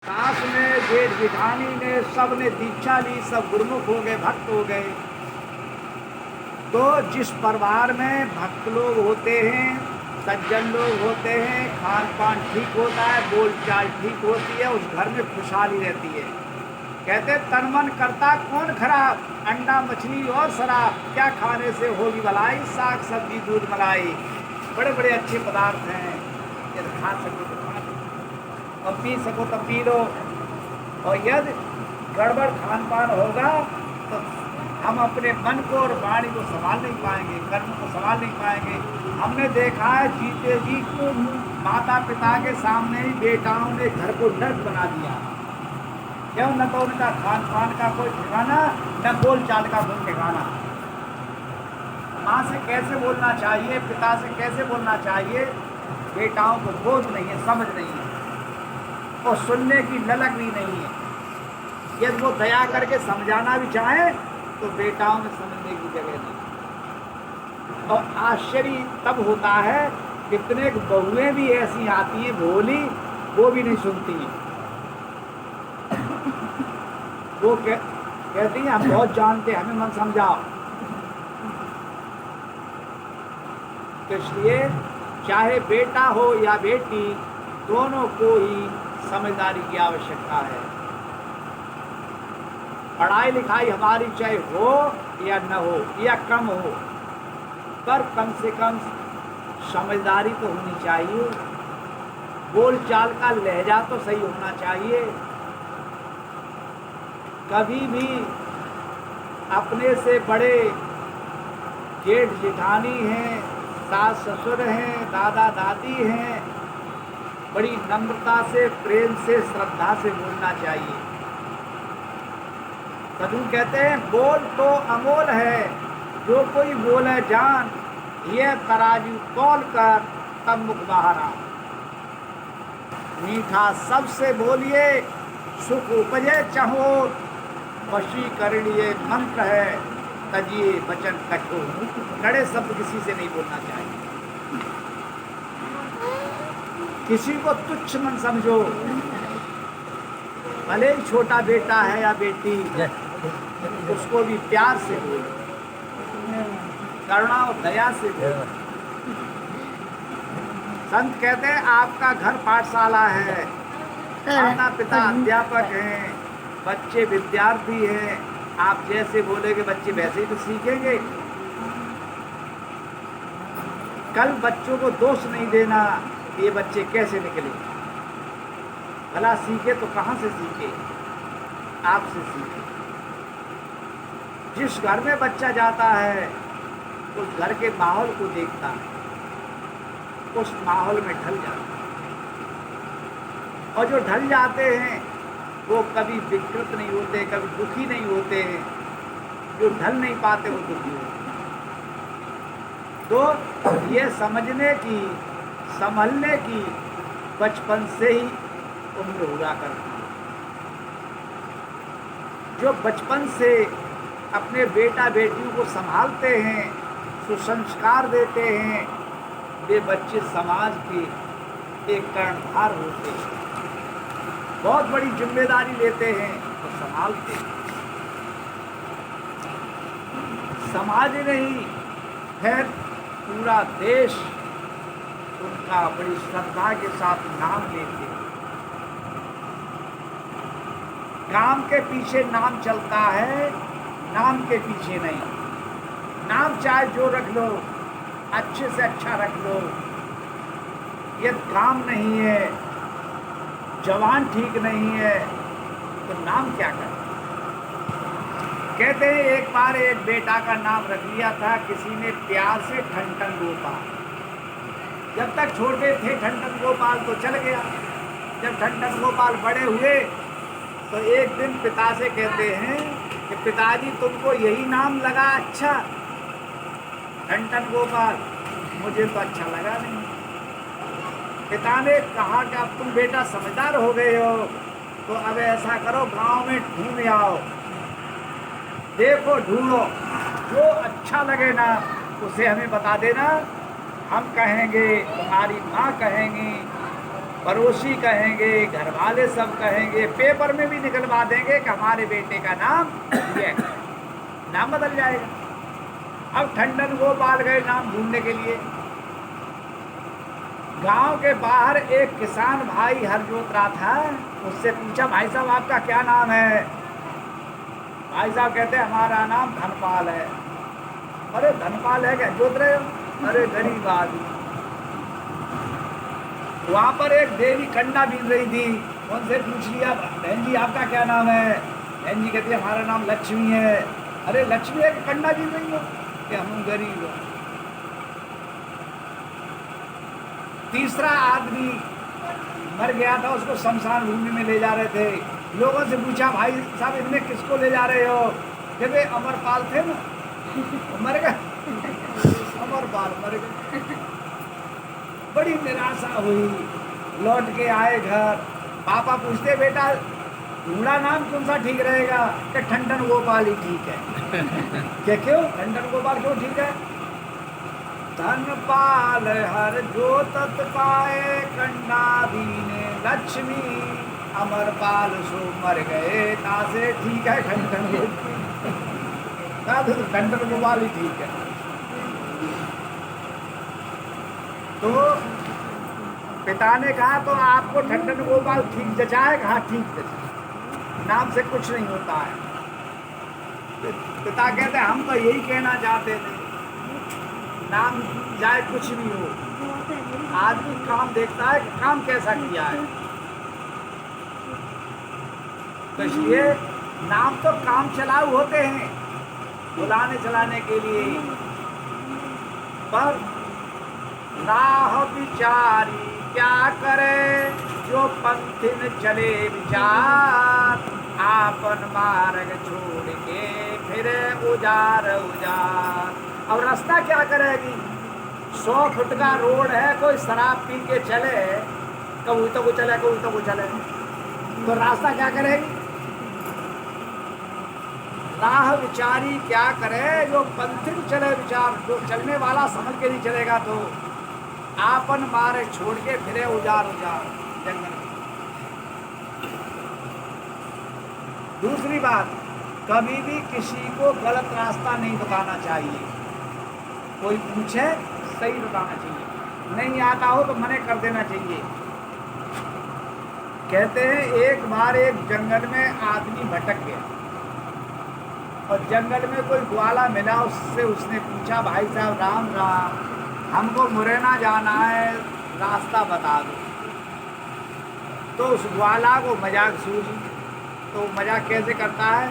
सास ने, जेठ जेठानी ने, सब ने दीक्षा ली, सब गुरुमुख हो गए, भक्त हो गए। तो जिस परिवार में भक्त लोग होते हैं, सज्जन लोग होते हैं, खान पान ठीक होता है, बोल चाल ठीक होती है, उस घर में खुशहाली रहती है। कहते तन मन करता कौन खराब, अंडा मछली और शराब, क्या खाने से होगी भलाई, साग सब्जी दूध मलाई। बड़े बड़े अच्छे पदार्थ हैं, यदि खा सको तो खा लो और पी सको तो पी लो। और यदि गड़बड़ खान पान होगा तो हम अपने मन को और वाणी को संभाल नहीं पाएंगे, कर्म को संभाल नहीं पाएंगे। हमने देखा है जीते जी को माता पिता के सामने ही बेटाओं ने घर को नर्क बना दिया। क्यों? न तो उनका खान पान का कोई ठिकाना, न बोल चाल का कोई ठिकाना। माँ से कैसे बोलना चाहिए, पिता से कैसे बोलना चाहिए, बेटाओं को बोध नहीं है, समझ नहीं है और सुनने की ललक भी नहीं है। यदि वो दया करके समझाना भी चाहे तो बेटाओं में समझने की जगह नहीं। और आश्चर्य तब होता है कितने बहुएं भी ऐसी आती हैं भोली, वो भी नहीं सुनती हैं। वो कहती हैं हम बहुत जानते, हमें मन समझाओ। तो इसलिए चाहे बेटा हो या बेटी, दोनों को ही समझदारी की आवश्यकता है। पढ़ाई लिखाई हमारी चाहे हो या न हो या कम हो, पर कम से कम समझदारी तो होनी चाहिए। बोल चाल का लहजा तो सही होना चाहिए। कभी भी अपने से बड़े जेठ जेठानी हैं, सास ससुर हैं, दादा दादी हैं, बड़ी नम्रता से, प्रेम से, श्रद्धा से बोलना चाहिए। साधु कहते हैं बोल तो अमोल है, जो कोई बोले जान, ये तराजू तौल कर तब मुख बाहर आ। मीठा सबसे बोलिए, सुख उपजे चाहो, वशीकरणीय मंत्र है, तजिए वचन कठोर। कड़े शब्द किसी से नहीं बोलना चाहिए। किसी को तुच्छ मन समझो, भले ही छोटा बेटा है या बेटी, उसको भी प्यार से बोलो, करुणा और दया से बोलो। संत कहते हैं आपका घर पाठशाला है, माता पिता अध्यापक हैं, बच्चे विद्यार्थी हैं। आप जैसे बोलेंगे बच्चे वैसे ही तो सीखेंगे। कल बच्चों को दोष नहीं देना कि ये बच्चे कैसे निकले। भला सीखे तो कहाँ से सीखे? आपसे सीखे। जिस घर में बच्चा जाता है उस घर के माहौल को देखता है, उस माहौल में ढल जाता है। और जो ढल जाते हैं वो कभी विकृत नहीं होते, कभी दुखी नहीं होते हैं। जो ढल नहीं पाते वो दुखी होते। तो ये समझने की, संभलने की बचपन से ही उम्र हुआ करती है। जो बचपन से अपने बेटा बेटियों को संभालते हैं, सुसंस्कार देते हैं, वे बच्चे समाज के एक कर्णधार होते हैं, बहुत बड़ी जिम्मेदारी लेते हैं और संभालते हैं। समाज नहीं है, पूरा देश उनका बड़ी श्रद्धा के साथ नाम लेते हैं। काम के पीछे नाम चलता है, नाम के पीछे नहीं। नाम चाहे जो रख लो, अच्छे से अच्छा रख लो, ये काम नहीं है, जवान ठीक नहीं है तो नाम क्या करे? कहते हैं एक बार एक बेटा का नाम रख लिया था किसी ने प्यार से ठनठन गोपाल। जब तक छोटे थे ठनठन गोपाल तो चल गया। जब ठनठन गोपाल बड़े हुए तो एक दिन पिता से कहते हैं कि पिताजी तुमको यही नाम लगा अच्छा? ठनठन गोपाल। मुझे तो अच्छा लगा नहीं। पिता ने कहा कि अब तुम बेटा समझदार हो गए हो तो अब ऐसा करो, गांव में ढूंढ आओ, देखो ढूंढो, जो अच्छा लगे ना उसे हमें बता देना। हम कहेंगे, तुम्हारी माँ कहेंगी पड़ोसी कहेंगे, घर वाले सब कहेंगे, पेपर में भी निकलवा देंगे कि हमारे बेटे का नाम ये है। नाम बदल जाएगा। अब ठंडन गोपाल गए नाम ढूंढने के लिए। गांव के बाहर एक किसान भाई हर जोत रहा था, उससे पूछा भाई साहब आपका क्या नाम है? भाई साहब कहते हमारा नाम धनपाल है। अरे धनपाल है क्या जोत रहे हो? अरे गरीब आदमी। वहां पर एक देवी कंडा बीन रही थी, उनसे पूछ लिया बहन जी आपका क्या नाम है? बहन जी कहती है हमारा नाम लक्ष्मी है। अरे लक्ष्मी है कि कंडा बीन रही हो? कि हम गरीब हो। तीसरा आदमी मर गया था, उसको शमशान भूमि में ले जा रहे थे। लोगों से पूछा भाई साहब इनमें किसको ले जा रहे हो? कहते अमरपाल थे ना, मर गए। अमरपाल मर गए। बड़ी निराशा हुई, लौट के आए घर। पापा पूछते बेटा ढूंढा नाम कौन सा ठीक रहेगा? कि ठंडन गोपाल ही ठीक है। क्या क्यों ठंडन गोपाल क्यों ठीक है? धनपाल हर जोतत पाए, कंडा बीने लक्ष्मी, अमरपाल सो मर गए, तासे ठीक है ठंडन गोपाल। तो ठंडन गोपाल ही ठीक है। तो पिता ने कहा तो आपको ठंडन गोपाल ठीक जचा है? कहा ठीक जचा, नाम से कुछ नहीं होता है। पिता कहते हम तो यही कहना चाहते थे, नाम चाहे कुछ भी हो, आदमी काम देखता है कि काम कैसा किया है। तो इसलिए नाम तो काम चलाऊ होते हैं बुलाने चलाने के लिए, पर राह विचारी क्या करे, जो पंथी में चले विचार, आपन मार्ग छोड़ के फिरे उजार उजार। अब रास्ता क्या करेगी? 100 फुट का रोड है, कोई शराब पी के चले, कभी तो को चले कभी तो को चले, तो रास्ता क्या करेगी? राह विचारी क्या करे, जो पंथी में चले विचार, जो चलने वाला समझ के नहीं चलेगा तो आपन मार्ग छोड़ के फिरे उजार उजार जंगल। दूसरी बात, कभी भी किसी को गलत रास्ता नहीं बताना चाहिए। कोई पूछे सही बताना चाहिए, नहीं आता हो तो मना कर देना चाहिए। कहते हैं एक बार एक जंगल में आदमी भटक गया और जंगल में कोई ग्वाला मिला, उससे उसने पूछा भाई साहब राम राम, हमको मुरैना जाना है, रास्ता बता दो। तो उस ग्वाला को मजाक सूझी। तो मजाक कैसे करता है?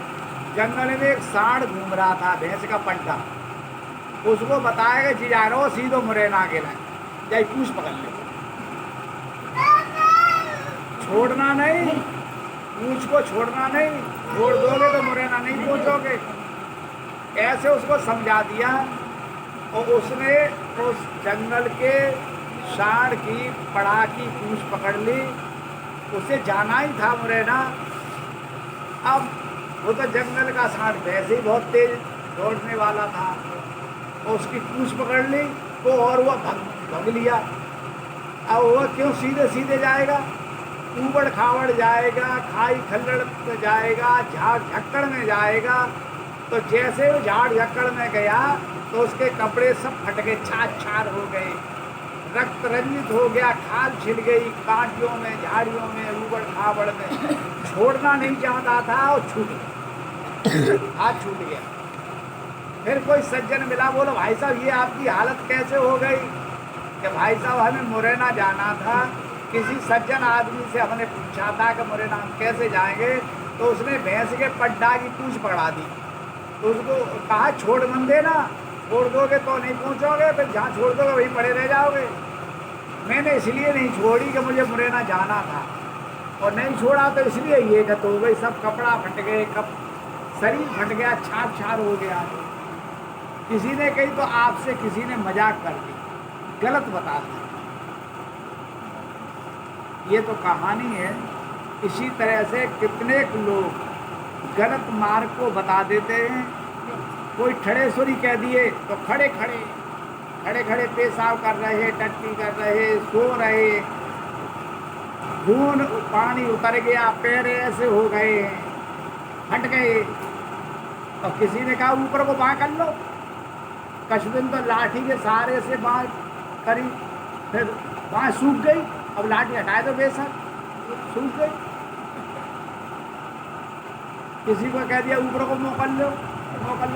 जंगल में एक सांड घूम रहा था, भैंस का पट्टा, उसको बताएगा जी जा रहा हो सीधो मुरैना के लाए जाए, पूछ पकड़ ले, छोड़ना नहीं, पूछ को छोड़ना नहीं, छोड़ दोगे तो मुरैना नहीं पहुंचोगे। ऐसे उसको समझा दिया और उसने उस जंगल के सांड की पड़ा की पूछ पकड़ ली। उसे जाना ही था मुरैना। अब वो तो जंगल का सांड वैसे ही बहुत तेज दौड़ने वाला था, और उसकी पूछ पकड़ ली तो और वह भग लिया। अब वह क्यों सीधे सीधे जाएगा? ऊबड़ खाबड़ जाएगा, खाई खल्लड़ में जाएगा, झाड़ झक्कड़ में जाएगा। तो जैसे वो झाड़ झक्कड़ में गया तो उसके कपड़े सब फट गए, छाछ छार हो गए, रक्त रंजित हो गया, खाल छिल गई, कांटियों में, झाड़ियों में, ऊबड़ खाबड़ में। छोड़ना नहीं चाहता था और छूट गया, हाथ छूट गया। फिर कोई सज्जन मिला, बोला भाई साहब ये आपकी हालत कैसे हो गई? कि भाई साहब हमें मुरैना जाना था, किसी सज्जन आदमी से हमने पूछा था कि मुरैना हम कैसे जाएंगे, तो उसने भैंस के पड्डा की पूंछ पकड़ा दी। तो उसको कहा छोड़ मन देना, छोड़ दोगे तो नहीं पहुंचोगे, फिर जहाँ छोड़ दोगे वहीं पड़े रह जाओगे। मैंने इसलिए नहीं छोड़ी कि मुझे मुरैना जाना था, और नहीं छोड़ा तो इसलिए ये गत हो गई, सब कपड़ा फट गए, कब शरीर फट गया, छार छार हो गया। किसी ने कही तो आपसे किसी ने मजाक कर दी, गलत बता दी। ये तो कहानी है। इसी तरह से कितने लोग गलत मार्ग को बता देते हैं। कोई ठड़ेश्वरी कह दिए तो खड़े खड़े पेशाब कर रहे, टट्टी कर रहे, सो रहे, खून पानी उतर गया, पैर ऐसे हो गए, हट गए, और किसी ने कहा ऊपर को बाँ कर लो। कुछ दिन तो लाठी के सहारे से बाँ करी, फिर बाँ सूख गई, अब लाठी हटाए तो बेशक सूख गई। किसी को कह दिया ऊपर को मुँह कर लो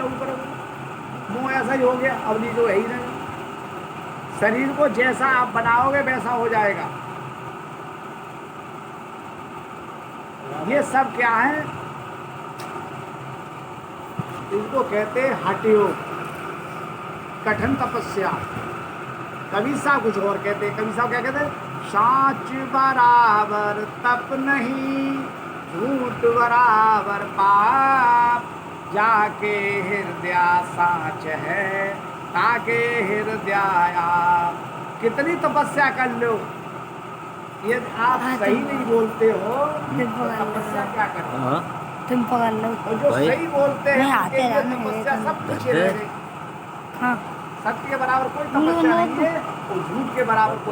ऊपर को, मुँह ऐसा ही हो गया, अब नीचे तो है ही नहीं। शरीर को जैसा आप बनाओगे वैसा हो जाएगा। ये सब क्या है? इनको कहते हैं हठ योग, कठिन तपस्या। कबीर साहब कुछ और कहते हैं। कबीर साहब क्या कहते हैं? साच बराबर तप नहीं, झूठ बराबर पाप, जाके हृदय साच है, ताके हृदय आप। कितनी तपस्या कर लो, यदि आप सही नहीं बोलते हो तो तपस्या क्या करो? तुम पकड़ लो। और जो सही बोलते हैं उनके लिए रहने तपस्या दे, सब पीछे रह गई। हाँ सत्य के बराबर कोई तपस्या नहीं है और झूठ के बराबर कोई